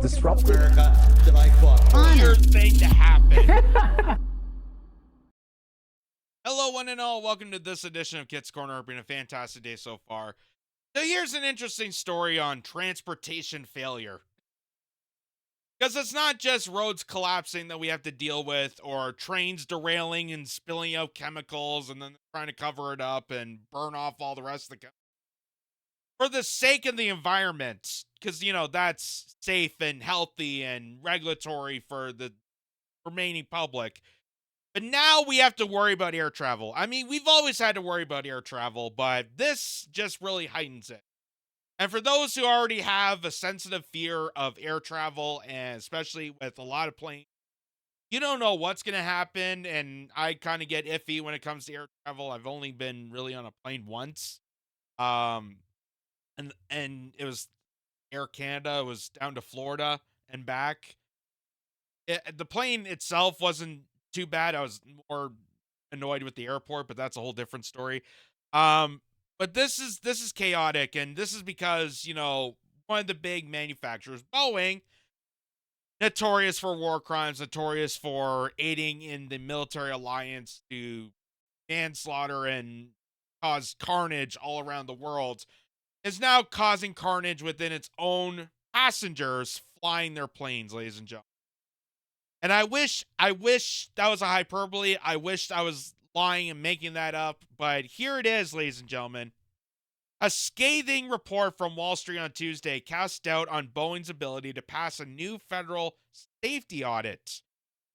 disrupted. America that I fought. Weird thing to happen. Hello, one and all. Welcome to this edition of Kitz Corner. Been a fantastic day so far. So here's an interesting story on transportation failure. Because it's not just roads collapsing that we have to deal with, or trains derailing and spilling out chemicals and then trying to cover it up and burn off all the rest of the for the sake of the environment, because, you know, that's safe and healthy and regulatory for the remaining public. But now we have to worry about air travel. I mean, we've always had to worry about air travel, but this just really heightens it. And for those who already have a sensitive fear of air travel, and especially with a lot of planes, you don't know what's going to happen. And I kind of get iffy when it comes to air travel. I've only been really on a plane once. And it was Air Canada. It was down to Florida and back. The plane itself wasn't too bad. I was more annoyed with the airport, but that's a whole different story. But this is chaotic, and this is because, you know, one of the big manufacturers, Boeing, notorious for war crimes, notorious for aiding in the military alliance to manslaughter and cause carnage all around the world, is now causing carnage within its own passengers flying their planes, ladies and gentlemen. And I wish that was a hyperbole. I wished I was lying and making that up, but here it is, ladies and gentlemen. A scathing report from Wall Street on Tuesday cast doubt on Boeing's ability to pass a new federal safety audit,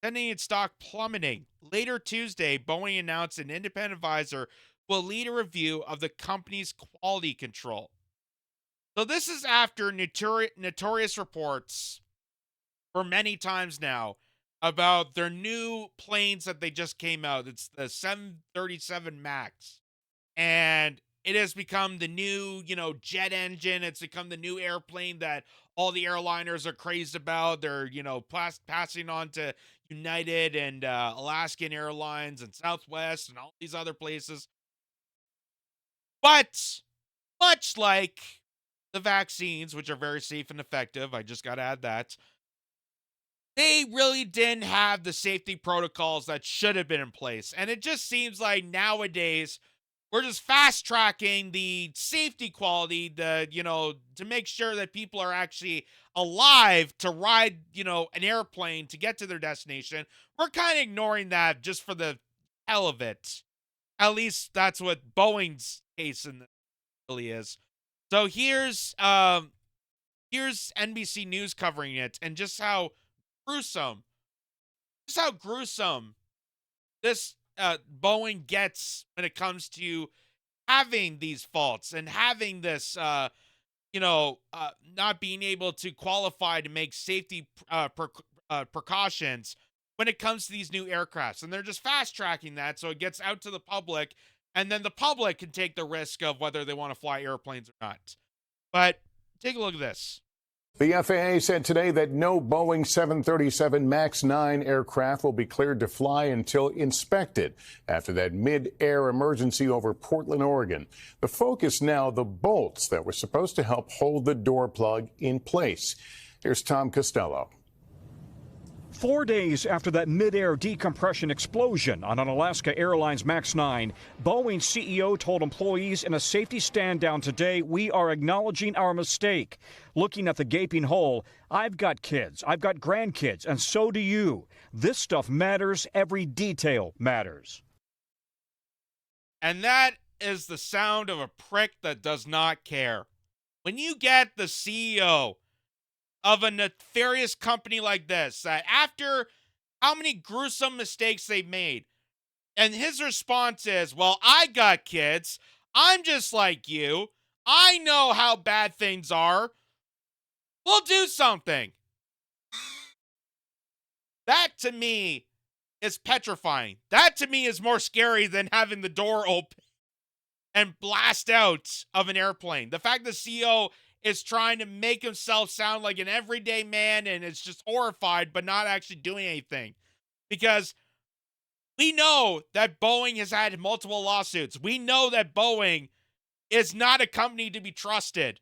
sending its stock plummeting. Later Tuesday, Boeing announced an independent advisor will lead a review of the company's quality control. So this is after notorious reports for many times now about their new planes that they just came out. It's the 737 MAX. And it has become the new, you know, jet engine. It's become the new airplane that all the airliners are crazed about. They're, you know, passing on to United and Alaska Airlines and Southwest and all these other places. But much like the vaccines, which are very safe and effective, I just got to add that, they really didn't have the safety protocols that should have been in place. And it just seems like nowadays we're just fast tracking the safety quality, to make sure that people are actually alive to ride, you know, an airplane to get to their destination. We're kind of ignoring that just for the hell of it. At least that's what Boeing's case in this really is. So here's NBC News covering it, and just how gruesome this Boeing gets when it comes to having these faults and having this, not being able to qualify to make safety precautions when it comes to these new aircrafts. And they're just fast tracking that so it gets out to the public, and then the public can take the risk of whether they want to fly airplanes or not. But take a look at this. The FAA said today that no Boeing 737 MAX 9 aircraft will be cleared to fly until inspected after that mid-air emergency over Portland, Oregon. The focus now, the bolts that were supposed to help hold the door plug in place. Here's Tom Costello. 4 days after that mid-air decompression explosion on an Alaska Airlines MAX 9, Boeing CEO told employees in a safety stand-down today, "We are acknowledging our mistake. Looking at the gaping hole, I've got kids, I've got grandkids, and so do you. This stuff matters. Every detail matters." And that is the sound of a prick that does not care. When you get the CEO of a nefarious company like this, that after how many gruesome mistakes they've made, and his response is, well, I got kids. I'm just like you. I know how bad things are. We'll do something. That to me is petrifying. That to me is more scary than having the door open and blast out of an airplane. The fact the CEO is trying to make himself sound like an everyday man and is just horrified but not actually doing anything. Because we know that Boeing has had multiple lawsuits. We know that Boeing is not a company to be trusted.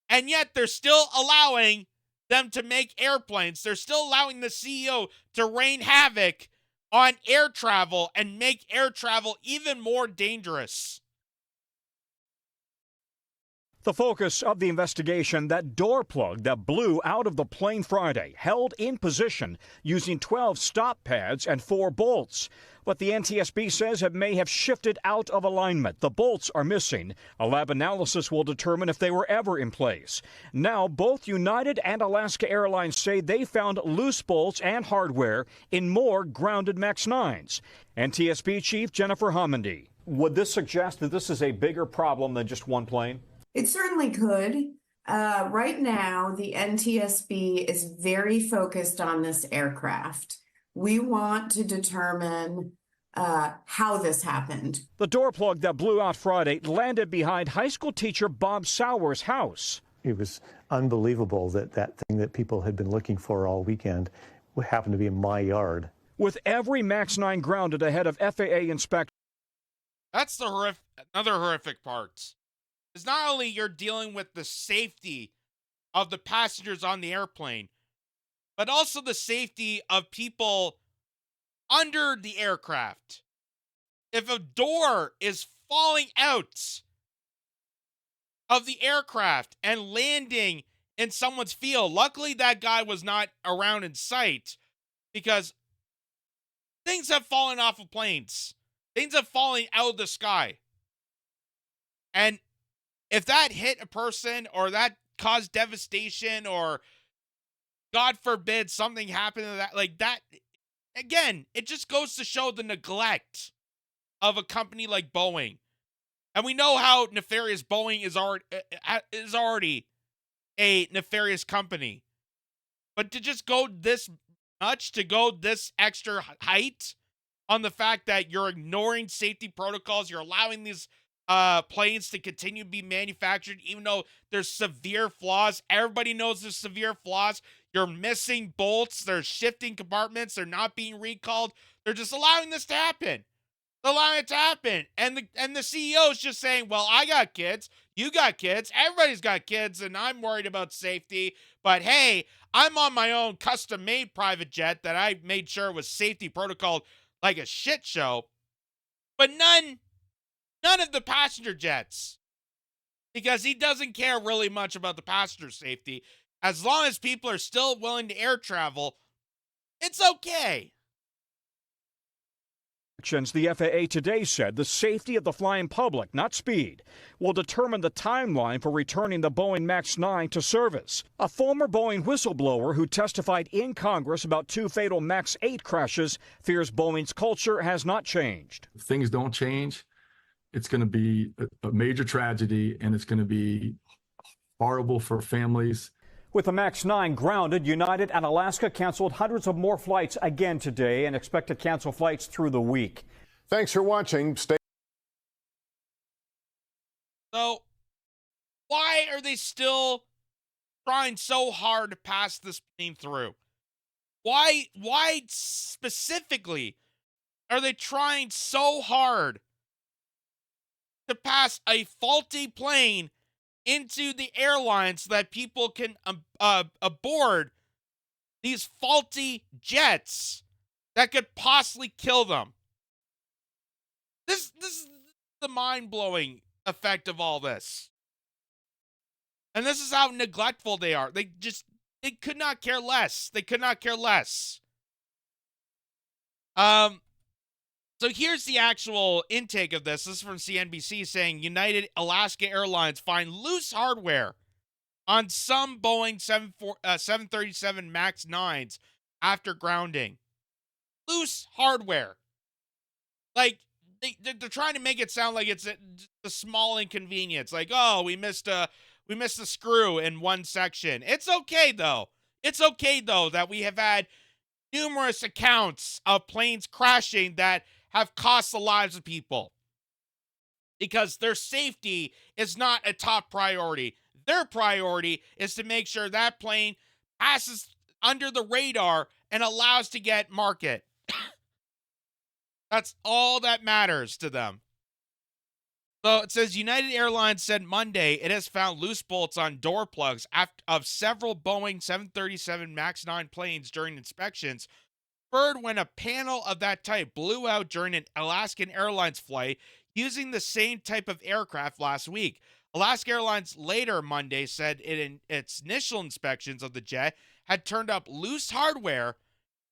And yet they're still allowing them to make airplanes. They're still allowing the CEO to rain havoc on air travel and make air travel even more dangerous. The focus of the investigation, that door plug that blew out of the plane Friday, held in position using 12 stop pads and 4 bolts. But the NTSB says it may have shifted out of alignment. The bolts are missing. A lab analysis will determine if they were ever in place. Now, both United and Alaska Airlines say they found loose bolts and hardware in more grounded MAX 9s. NTSB Chief Jennifer Homendy. Would this suggest that this is a bigger problem than just one plane? It certainly could. Right now, the NTSB is very focused on this aircraft. We want to determine how this happened. The door plug that blew out Friday landed behind high school teacher Bob Sauer's house. It was unbelievable that that thing that people had been looking for all weekend happened to be in my yard. With every MAX 9 grounded ahead of FAA inspection. That's the another horrific part. Is not only you're dealing with the safety of the passengers on the airplane, but also the safety of people under the aircraft. If a door is falling out of the aircraft and landing in someone's field, luckily that guy was not around in sight, because things have fallen off of planes. Things have fallen out of the sky. And if that hit a person or that caused devastation or, God forbid, something happened to that, like that, again, it just goes to show the neglect of a company like Boeing. And we know how nefarious Boeing is already a nefarious company. But to just go this much, to go this extra height on the fact that you're ignoring safety protocols, you're allowing these planes to continue to be manufactured, even though there's severe flaws. Everybody knows there's severe flaws. You're missing bolts. There's shifting compartments. They're not being recalled. They're just allowing this to happen. They're allowing it to happen. And the CEO is just saying, well, I got kids. You got kids. Everybody's got kids, and I'm worried about safety. But hey, I'm on my own custom-made private jet that I made sure was safety protocol like a shit show. But none of the passenger jets, because he doesn't care really much about the passenger safety. As long as people are still willing to air travel, it's okay. The FAA today said the safety of the flying public, not speed, will determine the timeline for returning the Boeing MAX 9 to service. A former Boeing whistleblower who testified in Congress about 2 fatal MAX 8 crashes fears Boeing's culture has not changed. If things don't change, it's going to be a major tragedy, and it's going to be horrible for families. With the MAX 9 grounded, United and Alaska canceled hundreds of more flights again today and expect to cancel flights through the week. Thanks for watching. Stay. So, why are they still trying so hard to pass this plane through? Why specifically are they trying so hard to pass a faulty plane into the airline so that people can aboard these faulty jets that could possibly kill them? This is the mind-blowing effect of all this. And this is how neglectful they are. They could not care less. They could not care less. So here's the actual intake of this. This is from CNBC saying United Alaska Airlines find loose hardware on some Boeing 737 MAX 9s after grounding. Loose hardware. Like, they're trying to make it sound like it's a small inconvenience. Like, oh, we missed a screw in one section. It's okay, though. It's okay, though, that we have had numerous accounts of planes crashing that have cost the lives of people, because their safety is not a top priority. Their priority is to make sure that plane passes under the radar and allows to get market. That's all that matters to them. So it says United Airlines said Monday it has found loose bolts on door plugs of several Boeing 737 MAX 9 planes during inspections, spurred when a panel of that type blew out during an Alaska Airlines flight using the same type of aircraft last week. Alaska Airlines later Monday said it in its initial inspections of the jet had turned up loose hardware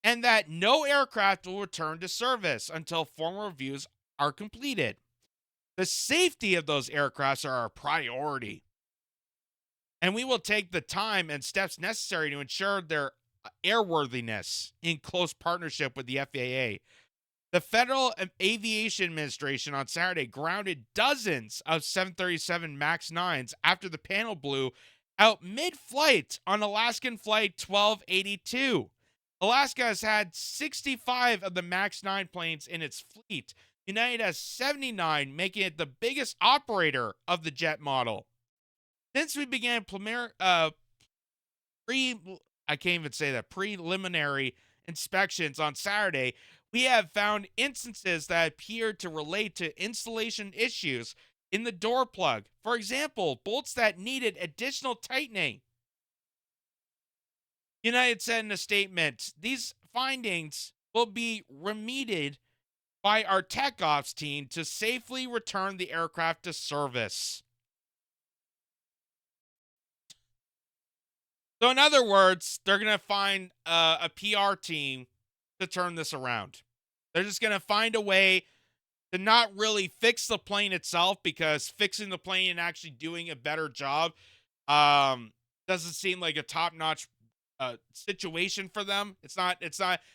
and that no aircraft will return to service until formal reviews are completed. The safety of those aircrafts are our priority, and we will take the time and steps necessary to ensure their airworthiness in close partnership with the FAA. The Federal Aviation Administration on Saturday grounded dozens of 737 MAX 9s after the panel blew out mid-flight on Alaskan Flight 1282. Alaska has had 65 of the MAX 9 planes in its fleet. United has 79, making it the biggest operator of the jet model. Since we began preliminary inspections on Saturday, we have found instances that appear to relate to installation issues in the door plug. For example, bolts that needed additional tightening. United said in a statement, these findings will be remedied by our tech ops team to safely return the aircraft to service. So in other words, they're going to find a PR team to turn this around. They're just going to find a way to not really fix the plane itself, because fixing the plane and actually doing a better job doesn't seem like a top-notch situation for them. It's not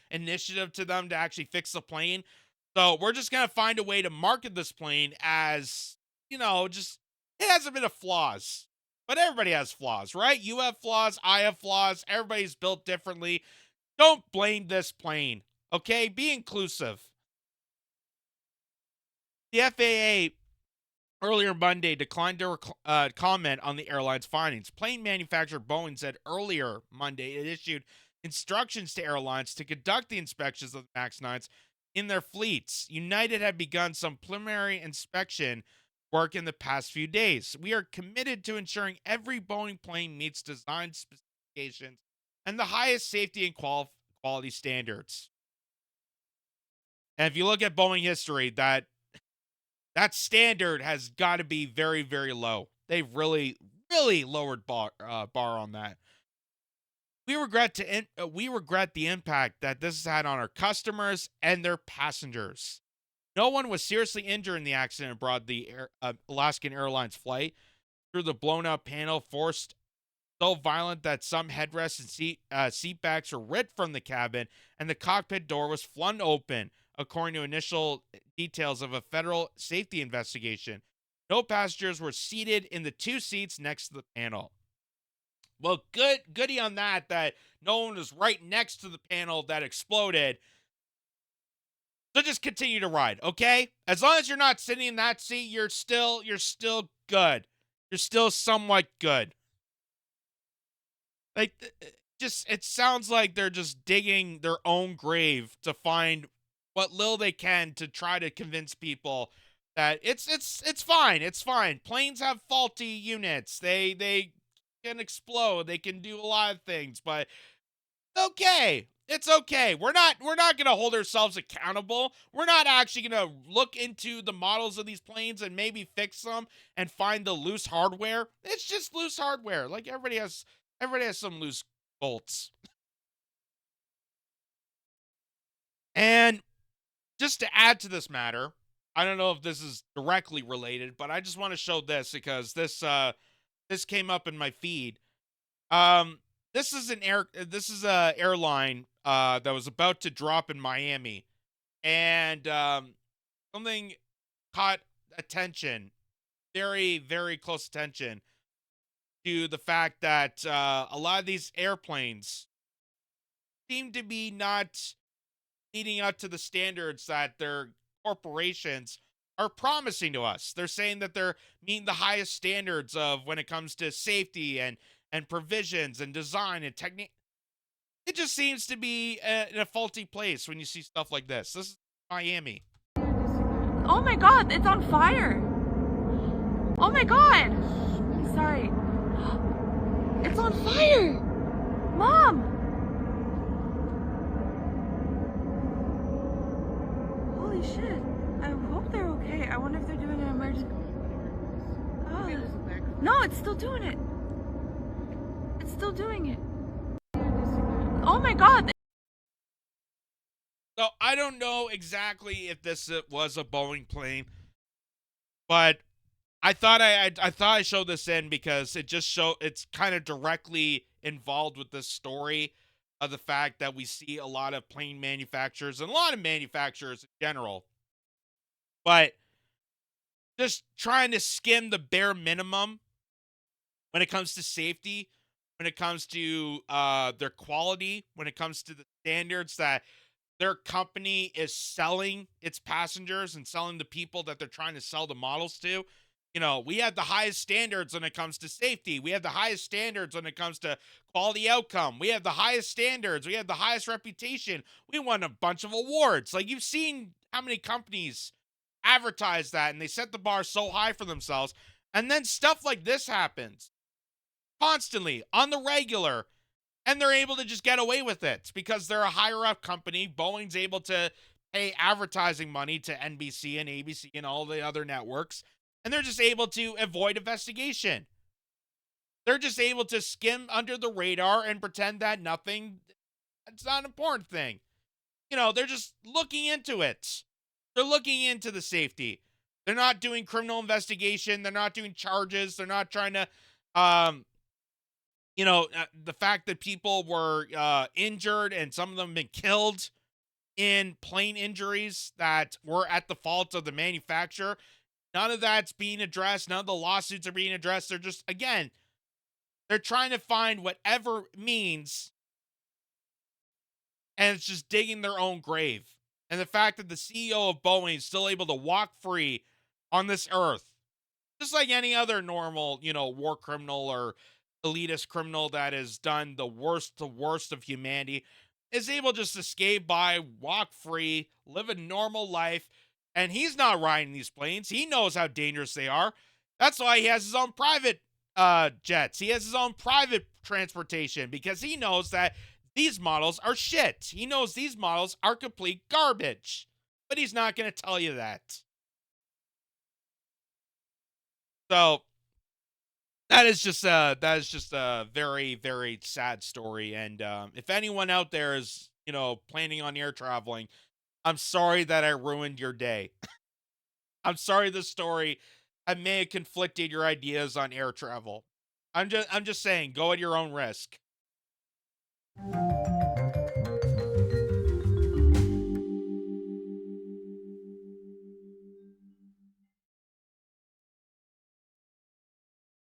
initiative to them to actually fix the plane. So we're just going to find a way to market this plane as, just, it has a bit of flaws. But everybody has flaws, right? You have flaws, I have flaws, everybody's built differently. Don't blame this plane, okay? Be inclusive. The FAA earlier Monday declined to comment on the airline's findings. Plane manufacturer Boeing said earlier Monday it issued instructions to airlines to conduct the inspections of the MAX 9s in their fleets. United had begun some preliminary inspection work in the past few days. We are committed to ensuring every Boeing plane meets design specifications and the highest safety and quality standards. And if you look at Boeing history, that standard has got to be very, very low. They've really, really lowered bar on that. We regret the impact that this has had on our customers and their passengers. No one was seriously injured in the accident aboard the Alaskan Airlines flight. Through the blown-out panel, forced so violent that some headrests and seat backs were ripped from the cabin, and the cockpit door was flung open, according to initial details of a federal safety investigation. No passengers were seated in the two seats next to the panel. Well, goody on that no one was right next to the panel that exploded. So just continue to ride, okay? As long as you're not sitting in that seat, you're still good. You're still somewhat good. Like, it sounds like they're just digging their own grave to find what little they can to try to convince people that it's fine. It's fine. Planes have faulty units. They can explode. They can do a lot of things, but okay. It's okay. We're not going to hold ourselves accountable. We're not actually going to look into the models of these planes and maybe fix them and find the loose hardware. It's just loose hardware. Like everybody has some loose bolts. And just to add to this matter, I don't know if this is directly related, but I just want to show this because this came up in my feed. This is a airline that was about to drop in Miami, and something caught attention, very, very close attention, to the fact that a lot of these airplanes seem to be not meeting up to the standards that their corporations are promising to us. They're saying that they're meeting the highest standards of when it comes to safety and provisions and design and technique. It just seems to be in a faulty place when you see stuff like this. This is Miami. Oh my God, it's on fire. Oh my god! Sorry. It's on fire! Mom! Holy shit. I hope they're okay. I wonder if they're doing an emergency. No, it's still doing it. It's still doing it. Oh my god! So I don't know exactly if this was a Boeing plane, but I thought I showed this in because it's kind of directly involved with this story of the fact that we see a lot of plane manufacturers and a lot of manufacturers in general, but just trying to skim the bare minimum when it comes to safety, when it comes to their quality, when it comes to the standards that their company is selling its passengers and selling the people that they're trying to sell the models to. You know, we have the highest standards when it comes to safety. We have the highest standards when it comes to quality outcome. We have the highest standards. We have the highest reputation. We won a bunch of awards. Like, you've seen how many companies advertise that, and they set the bar so high for themselves. And then stuff like this happens constantly on the regular. And they're able to just get away with it because they're a higher up company. Boeing's able to pay advertising money to NBC and ABC and all the other networks. And they're just able to avoid investigation. They're just able to skim under the radar and pretend that it's not an important thing. You know, they're just looking into it. They're looking into the safety. They're not doing criminal investigation. They're not doing charges. They're not trying to, the fact that people were injured and some of them been killed in plane injuries that were at the fault of the manufacturer. None of that's being addressed. None of the lawsuits are being addressed. They're just, again, they're trying to find whatever means, and it's just digging their own grave. And the fact that the CEO of Boeing is still able to walk free on this earth, just like any other normal, war criminal or elitist criminal that has done the worst of humanity, is able just to skate by, walk free, live a normal life. And he's not riding these planes. He knows how dangerous they are. That's why he has his own private jets. He has his own private transportation because he knows that these models are shit. He knows these models are complete garbage. But he's not going to tell you that. So that is just a very, very sad story. And if anyone out there is, planning on air traveling, I'm sorry that I ruined your day. I'm sorry the story I may have conflicted your ideas on air travel. I'm just saying, go at your own risk.